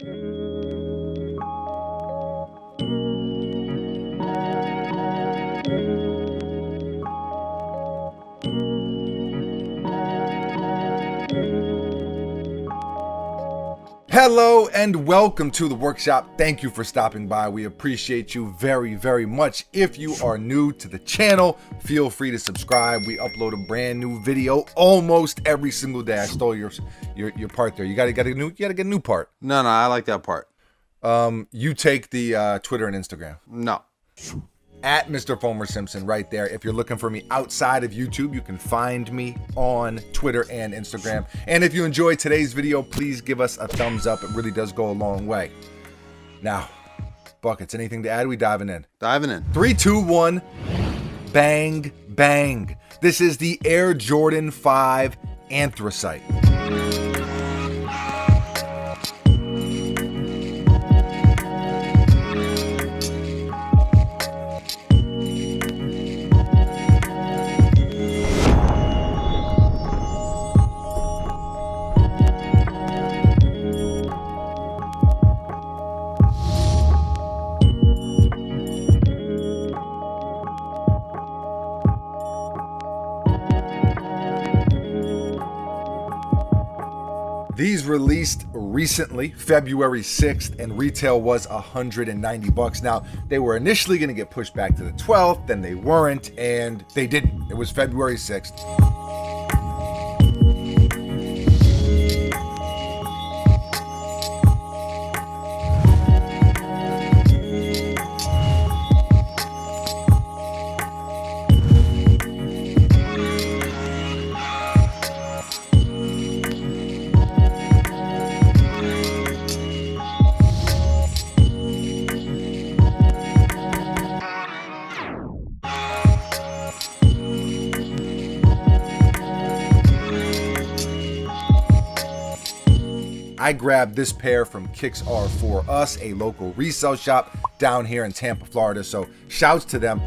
Hello and welcome to the workshop. Thank you for stopping by. We appreciate you very, very much. If you are new to the channel, feel free to subscribe. We upload a brand new video almost every single day. I stole your part there. You gotta get a new part. No, I like that part. You take the Twitter and Instagram. No. At Mr. Fomer Simpson right there. If you're looking for me outside of YouTube, you can find me on Twitter and Instagram. And if you enjoyed today's video, please give us a thumbs up. It really does go a long way. Now, Buckets, anything to add? We diving in. Diving in. 3, 2, 1. Bang, bang. This is the Air Jordan 5 Anthracite. These released recently, February 6th, and retail was $190. Now, they were initially going to get pushed back to the 12th, then they weren't, and they didn't. It was February 6th. I grabbed this pair from Kicks Are For Us, a local resale shop down here in Tampa, Florida. So shouts to them.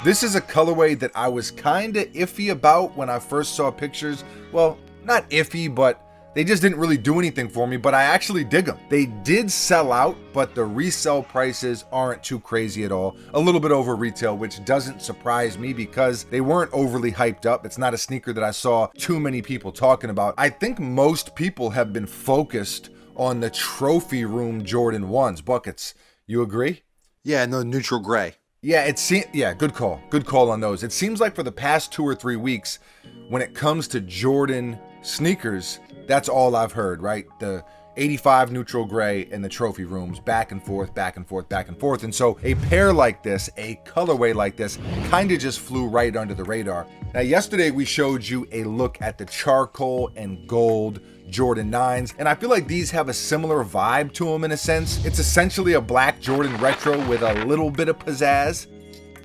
This is a colorway that I was kind of iffy about when I first saw pictures. Well, not iffy, but they just didn't really do anything for me, but I actually dig them. They did sell out, but the resale prices aren't too crazy at all. A little bit over retail, which doesn't surprise me because they weren't overly hyped up. It's not a sneaker that I saw too many people talking about. I think most people have been focused on the trophy room Jordan 1s. Buckets, you agree? Yeah, no, neutral gray. Yeah, good call. Good call on those. It seems like for the past 2 or 3 weeks, when it comes to Jordan sneakers, that's all I've heard, right? The 85 neutral gray and the trophy rooms, back and forth, back and forth, back and forth. And so a pair like this, a colorway like this, kind of just flew right under the radar. Now, yesterday we showed you a look at the charcoal and gold Jordan 9s, and I feel like these have a similar vibe to them in a sense. It's essentially a black Jordan retro with a little bit of pizzazz.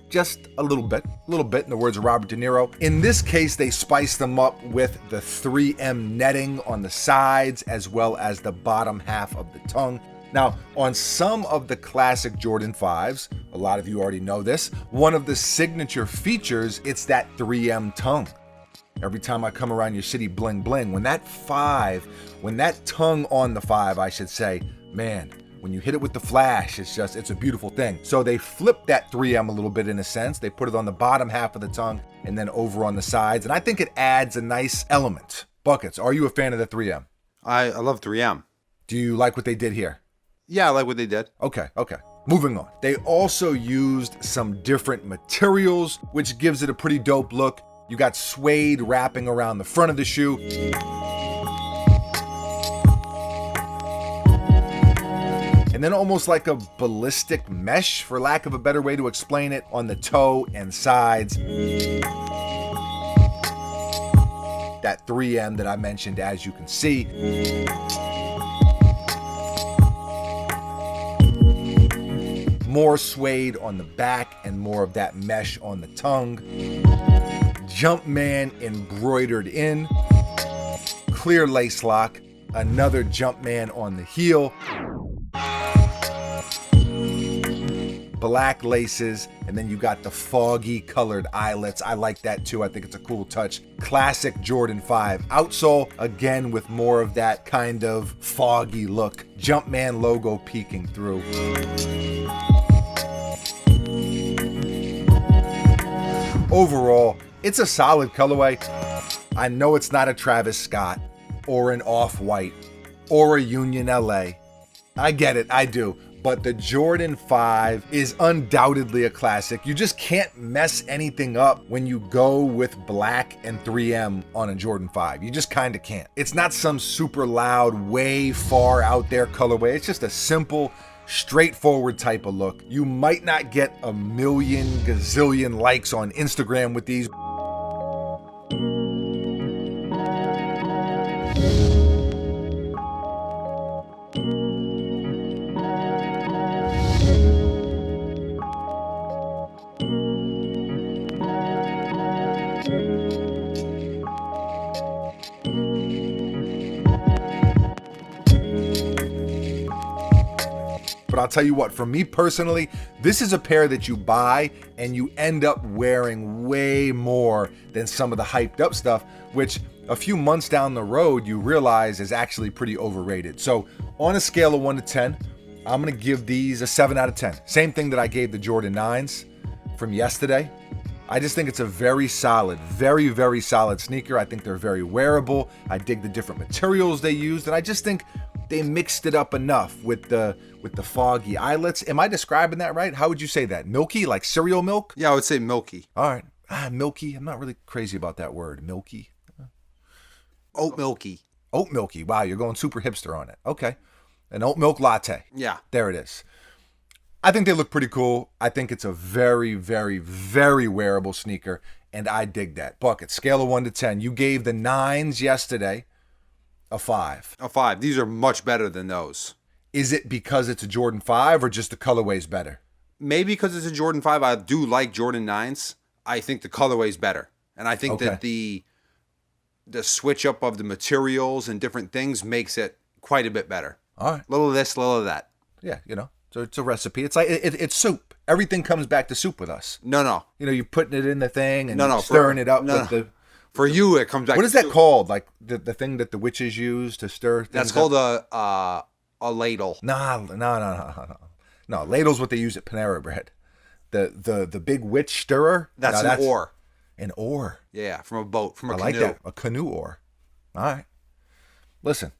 Just a little bit in the words of Robert De Niro. In this case, they spiced them up with the 3M netting on the sides as well as the bottom half of the tongue. Now, on some of the classic Jordan 5s, a lot of you already know this, one of the signature features, it's that 3M tongue. Every time I come around your city, bling bling. When that tongue on the 5, I should say, man, when you hit it with the flash, it's a beautiful thing. So they flipped that 3M a little bit in a sense. They put it on the bottom half of the tongue and then over on the sides. And I think it adds a nice element. Buckets, are you a fan of the 3M? I love 3M. Do you like what they did here? Yeah, I like what they did. Okay. Moving on. They also used some different materials, which gives it a pretty dope look. You got suede wrapping around the front of the shoe. And then almost like a ballistic mesh, for lack of a better way to explain it, on the toe and sides. That 3M that I mentioned, as you can see. More suede on the back and more of that mesh on the tongue. Jumpman embroidered in. clear lace lock, another Jumpman on the heel, black laces, and then you got the foggy colored eyelets. I like that too. I think it's a cool touch. Classic Jordan 5 outsole, again with more of that kind of foggy look. Jumpman logo peeking through. Overall, it's a solid colorway. I know it's not a Travis Scott or an Off-White or a Union LA. I get it, I do. But the Jordan 5 is undoubtedly a classic. You just can't mess anything up when you go with black and 3M on a Jordan 5. You just kind of can't. It's not some super loud, way far out there colorway. It's just a simple, straightforward type of look. You might not get a million gazillion likes on Instagram with these. But I'll tell you what, for me personally, this is a pair that you buy and you end up wearing way more than some of the hyped up stuff, which a few months down the road you realize is actually pretty overrated. So on a scale of 1 to 10, I'm going to give these a 7 out of 10. Same thing that I gave the Jordan 9s from yesterday. I just think it's a very solid, very, very solid sneaker. I think they're very wearable. I dig the different materials they used, and I just think they mixed it up enough with the foggy eyelets. Am I describing that right? How would you say that? Milky, like cereal milk? Yeah, I would say milky. All right. Milky. I'm not really crazy about that word. Milky. Oat milky. Oat milky. Wow, you're going super hipster on it. Okay. An oat milk latte. Yeah. There it is. I think they look pretty cool. I think it's a very, very, very wearable sneaker, and I dig that. Bucket, scale of 1 to 10. You gave the 9s yesterday a 5. A 5. These are much better than those. Is it because it's a Jordan 5 or just the colorway's better? Maybe because it's a Jordan 5. I do like Jordan 9s. I think the colorway's better. And I think that the switch up of the materials and different things makes it quite a bit better. All right. Little of this, little of that. Yeah, so it's a recipe. It's like it's soup. Everything comes back to soup with us. No. You're putting it in the thing and stirring it up with the. For you, it comes back. What is that called? Like the thing that the witches use to stir things. That's called a ladle. No. Ladle's what they use at Panera Bread. The big witch stirrer. That's an oar. An oar. Yeah, from a boat, from a canoe. I like that. A canoe oar. All right. Listen.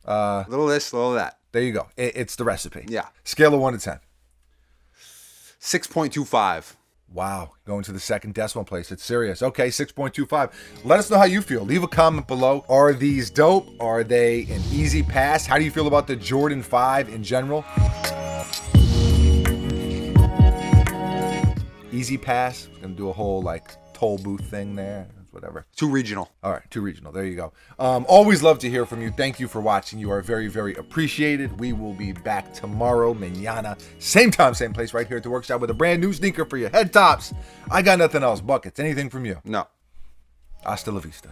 Little this, little that. There you go. It's the recipe. Yeah. Scale of 1 to 10. 6.25. Wow. Going to the second decimal place. It's serious. Okay, 6.25. Let us know how you feel. Leave a comment below. Are these dope? Are they an easy pass? How do you feel about the Jordan 5 in general? Easy pass. Gonna do a whole toll booth thing there. Whatever. Too regional. All right, too regional. There you go. Always love to hear from you. Thank you for watching. You are very, very appreciated. We will be back tomorrow, mañana, same time, same place, right here at the workshop with a brand new sneaker for your head tops. I got nothing else. Buckets. Anything from you? No. Hasta la vista.